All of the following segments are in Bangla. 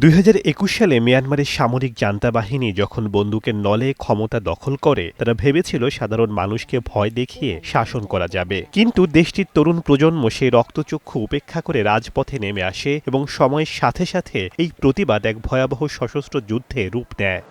2021 সালে মিয়ানমারের সামরিক জান্তা বাহিনী যখন বন্দুকের নলে ক্ষমতা দখল করে তারা ভেবেছিল সাধারণ মানুষকে ভয় দেখিয়ে শাসন করা যাবে, কিন্তু দেশটির তরুণ প্রজন্ম সেই রক্তচক্ষু উপেক্ষা করে রাজপথে নেমে আসে এবং সময়ের সাথে সাথে এই প্রতিবাদ এক ভয়াবহ সশস্ত্র যুদ্ধে রূপ নেয়।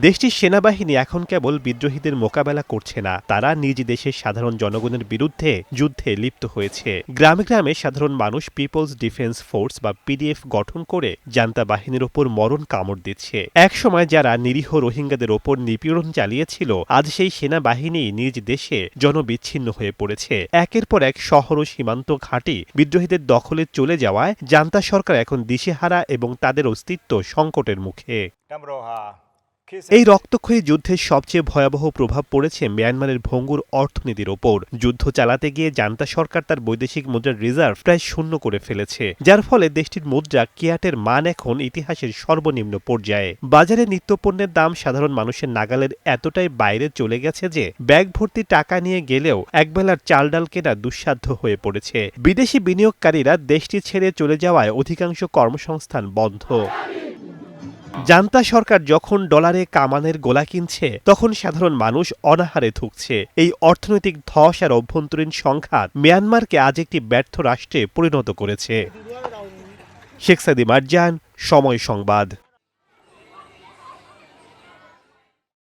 দেশটির সেনাবাহিনী এখন কেবল বিদ্রোহীদের মোকাবেলা করছে না, তারা নিজ দেশের সাধারণ জনগণের বিরুদ্ধে যুদ্ধে লিপ্ত হয়েছে। গ্রামে গ্রামে সাধারণ মানুষ পিপলস ডিফেন্স ফোর্স বা পিডিএফ গঠন করে জান্তা বাহিনীর ওপর মরণ কামড় দিচ্ছে। একসময় যারা নিরীহ রোহিঙ্গাদের ওপর নিপীড়ন চালিয়েছিল, আজ সেই সেনাবাহিনী নিজ দেশে জনবিচ্ছিন্ন হয়ে পড়েছে। একের পর এক শহর ও সীমান্ত ঘাঁটি বিদ্রোহীদের দখলে চলে যাওয়ায় জান্তা সরকার এখন দিশেহারা এবং তাদের অস্তিত্ব সংকটের মুখে। এই রক্তক্ষয়ী যুদ্ধের সবচেয়ে ভয়াবহ প্রভাব পড়েছে মিয়ানমারের ভঙ্গুর অর্থনীতির ওপর। যুদ্ধ চালাতে গিয়ে জান্তা সরকার তার বৈদেশিক মুদ্রার রিজার্ভ প্রায় শূন্য করে ফেলেছে, যার ফলে দেশটির মুদ্রা কিয়াটের মান এখন ইতিহাসের সর্বনিম্ন পর্যায়ে। বাজারে নিত্যপণ্যের দাম সাধারণ মানুষের নাগালের এতটাই বাইরে চলে গেছে যে ব্যাগ ভর্তি টাকা নিয়ে গেলেও একবেলার চাল ডাল কেনা দুঃসাধ্য হয়ে পড়েছে। বিদেশি বিনিয়োগকারীরা দেশটি ছেড়ে চলে যাওয়ায় অধিকাংশ কর্মসংস্থান বন্ধ। জান্তা সরকার যখন ডলারে কামানের গোলা কিনছে, তখন সাধারণ মানুষ অনাহারে ধুঁকছে। এই অর্থনৈতিক ধস আর অভ্যন্তরীণ সংঘাত মিয়ানমারকে আজ একটি ব্যর্থ রাষ্ট্রে পরিণত করেছে। শেখ সাদি মারজান, সময় সংবাদ।